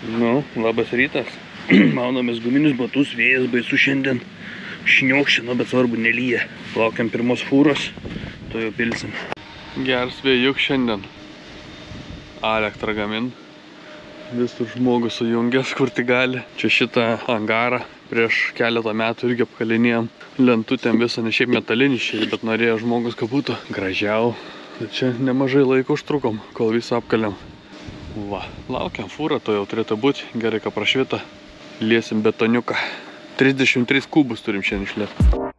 Nu, labas rytas. Maunamės guminius batus, vėjas baisu šiandien. Šniokščina, bet svarbu nelyja. Laukiam pirmos fūros, to jau pilsim. Geras vėjuk šiandien. Elektrą gamin. Visur žmogus sujungęs, kur tik gali. Čia šitą angarą prieš keletą metų irgi apkalinėjom. Lentutėm visą, ne šiaip metalinį šį, bet norėjo žmogus, kad būtų gražiau. Tai čia nemažai laiko užtrukom, kol visą apkaliam. Va, laukiam fūrą, to jau turėtų būti. Gerai, ką prašvita. Liesim betoniuką. 33 kubus turim šiandien išlieti.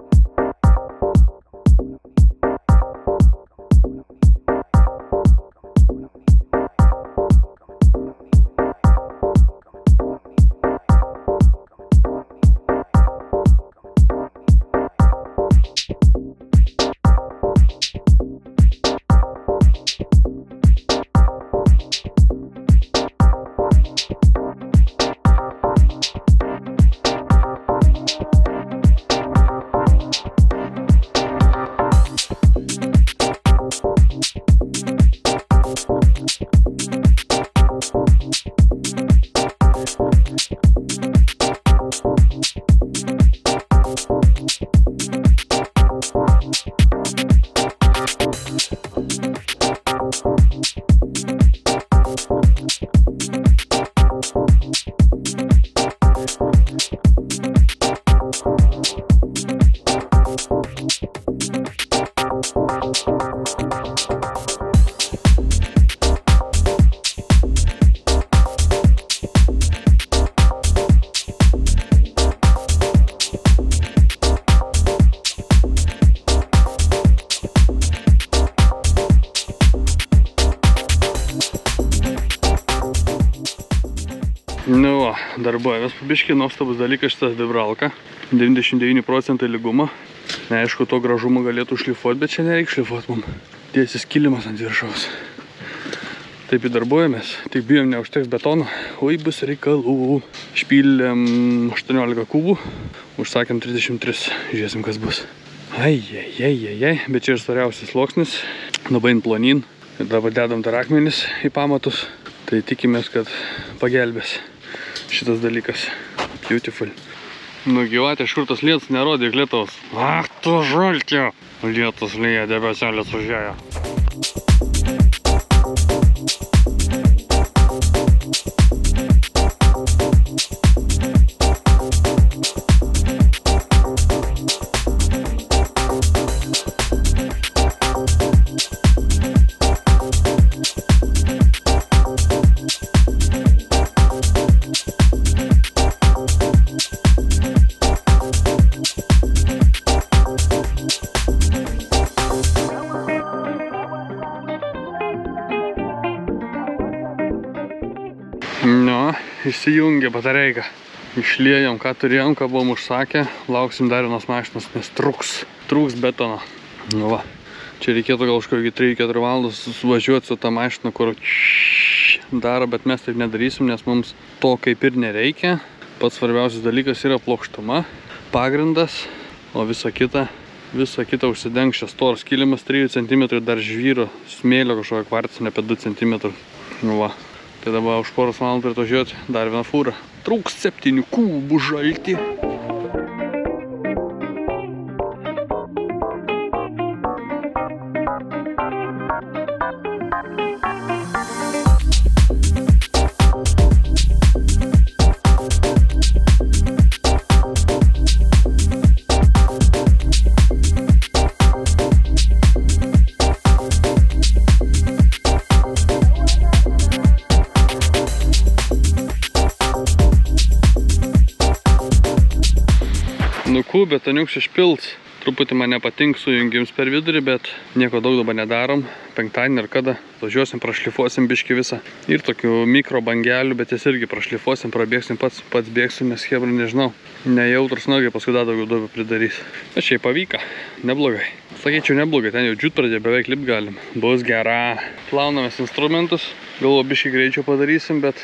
Nu va, darbuojamės pabiškį, nuostabus dalykas šitas vibralka. 99% lygumą. Neaišku, to gražumą galėtų šlifuoti, bet čia nereik šlifuoti mum. Tiesis kilimas ant viršaus. Taip įdarbuojamės, tik bijom neužteks betono. Oi, bus reikalų. Špylėm 18 kubų, užsakėm 33. Žiūrėsim, kas bus. Ai, bet čia ir svariausias sluoksnis. Nubain plonin. Ir dabar dedam dar akmenis į pamatus. Tai tikimės, kad pagelbės šitas dalykas. Beautiful. Nu gyvatė, šurtas lietus nerodė lietaus. Ach, tu žaltė! Lietus lyja, debeselės užėjo. Nu, įsijungė batareika. Išliejom, ką turėjom, ką buvom užsakę. Lauksim dar vienos mašinos, nes trūks betono. Nu va, čia reikėtų gal kažkokį 3-4 valandas suvažiuoti su tą mašiną, kur daro, bet mes taip nedarysim, nes mums to kaip ir nereikia. Pats svarbiausias dalykas yra plokštuma, pagrindas, o visa kita užsidengs čia storas kilimas 3 cm, dar žvyro smėlio kažkokio kvarcinio apie 2 cm. Nu va. Tai dabar už poros valandų turėtų važiuoti dar vieną fūrą. Trūks 7 kubų žalti. Betoniuks išpils. Truputį man nepatinka sujungims per vidurį, bet nieko daug dabar nedarom. Penktadienį ar kada važiuosim, prašlifuosim biškį visą. Ir tokių mikro bangelių, bet jas irgi prašlifuosim, prabėgsim, pats bėgsim, nes hebra nežinau. Nejautrus nagai, paskui dar daugiau duobę pridarys. Bet šiaip pavyko, neblogai. Sakyčiau neblogai, ten jau džiūt pradėjo, beveik lipt galim. Bus gera. Plaunamės instrumentus. Galvo biškį greičiau padarysim, bet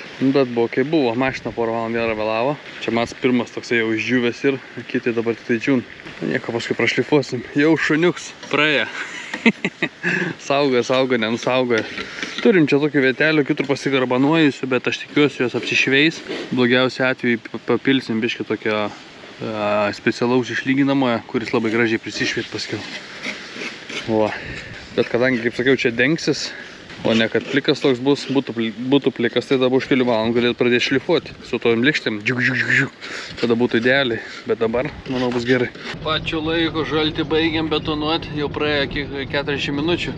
buvo kaip buvo. Mašina porą valandų gerą vėlavo. Čia mas pirmas toksai jau išdžiūvęs ir kiti dabar tik tai džiūn. Nieko, paskui prašlifuosim. Jau šuniuks praėjo. Saugo, nenusaugoja. Turim čia tokių vietelių, kitur pasigarbanuojusių, bet aš tikiuosi jos apsišveis. Blogiausiu atveju papilsim biškį tokio specialaus išlyginamojo, kuris labai gražiai prisišviet paskiau. Va. Bet kadangi, kaip sakiau, čia dengsis, o ne kad plikas toks bus, būtų plikas, tai dabar už kelių valandų galėtų pradėti šlifuoti. Su tojom lėkštėm, tada būtų idealiai, bet dabar, manau, bus gerai. Pačiu laiko žaltį baigiam betonuoti, jau praėjo 40 minučių.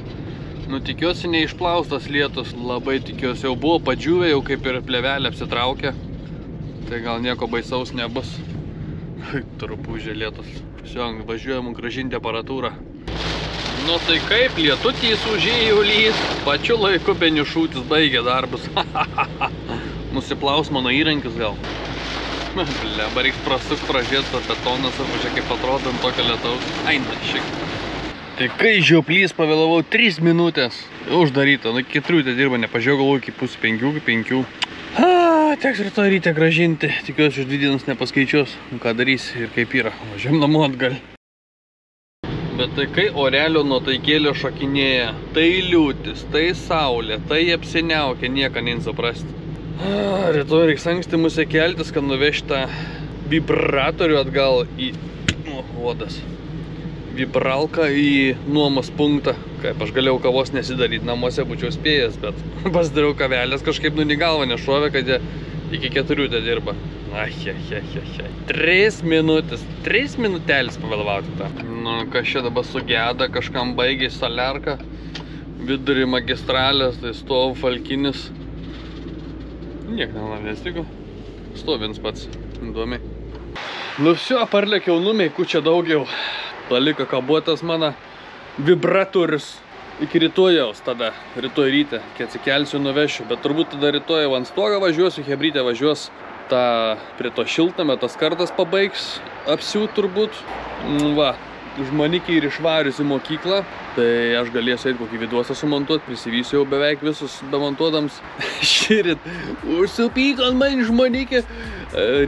Nu, tikiuosi neišplaustas lietus, labai tikiuosi, jau buvo padžiūvę, jau kaip ir plevelė apsitraukė. Tai gal nieko baisaus nebus. Trupūžė lietus. Visi, važiuojam gražinti aparatūrą. Nu tai kaip, lietutys užėjo lys, pačiu laiku Beniušūtis baigė darbus. Nusiplaus mano įrankis gal. Bleba, reiks pražiūrėti tą betoną, arba čia kaip atrodo ant tokio lietaus. Ai, na, šiek. Tai kai žioplys pavėlavau 3 minutės, uždaryta, nu 4 dirba, nepažiūrėjau, galvoju iki pusė 5. Teks rytoj ryte gražinti, tikiuosi už 2 dienas nepaskaičiuos, ką darys ir kaip yra. Važiuojam namo atgal. Bet tai kai orelio nuotaikėlio šokinėja, tai liūtis, tai saulė, tai apsiniaukia, nieko nesuprasti. Rytoj reiks anksti musę keltis, kad nuvežti tą vibratorių atgal į vibralką į nuomos punktą. Kaip aš galėjau kavos nesidaryti, namuose būčiau spėjęs, bet pasidariau kavelės, kažkaip galva nešovė, kad jie iki 4 te dirba. 3 minutės, 3 minutelis pavėlavauti tą. Nu, kas čia dabar sugeda, kažkam baigė soliarką, vidurį magistralės, tai stovi falkinis. Niek nenavėstiku, stovins pats, įdomiai. Nu все, parlėkiau numeiku čia daugiau. Paliko kabuotas mano vibratorius iki rytojaus tada, rytoj ryte, kai atsikelsiu nuvešiu, bet turbūt tada rytoj ant stogą važiuosiu, hebrytė važiuos tą prie to šiltnamio, tas kartas pabaigs apsiūt turbūt. Va, žmonikiai ir išvarius į mokyklą, tai aš galėsiu eiti kokį viduosą sumontuoti, prisivysiu jau beveik visus bemontuodams. Šįryt užsipyko ant man žmonikė.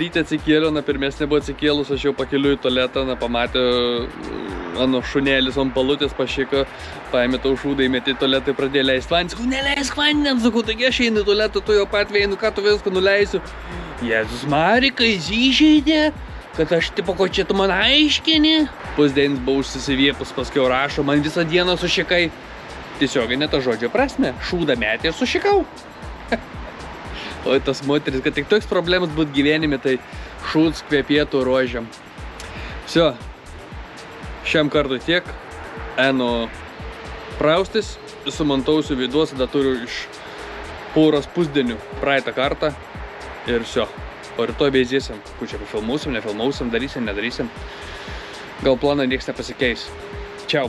Ryte atsikėliau, pirmesnė buvo atsikėlus, aš jau pakeliu į tualetą, pamatė mano šunėlis ant palutės pašiko, paėmė tau šūdą, įmetė į tualetą, pradėjo leisti vandenį. Sakau, neleisk vandenį, sakau, taigi aš einu į tualetą, tu jau pat veinu, ką tu viską nuleisiu. Jėzus Marika, jis įžeidė, kad aš tipo, ko čia tu man aiškini. Pusdienis buvo užsisiviepus, paskiau rašo, man visą dieną sušikai. Tiesiogiai ne to žodžio prasme, šūdą metė ir sušikau. Oi, tas moteris, kad tik toks problemas būt gyvenime, tai šūds kvepėtų rožiam. Все, šiam kartui tiek. Einu praustis, sumantausiu viduos, tada turiu iš poros pusdienių praeitą kartą. Ir все. O rytoj beizėsim. Kučia, filmausim, nefilmausim, darysim, nedarysim. Gal planą nieks nepasikeis. Čiau.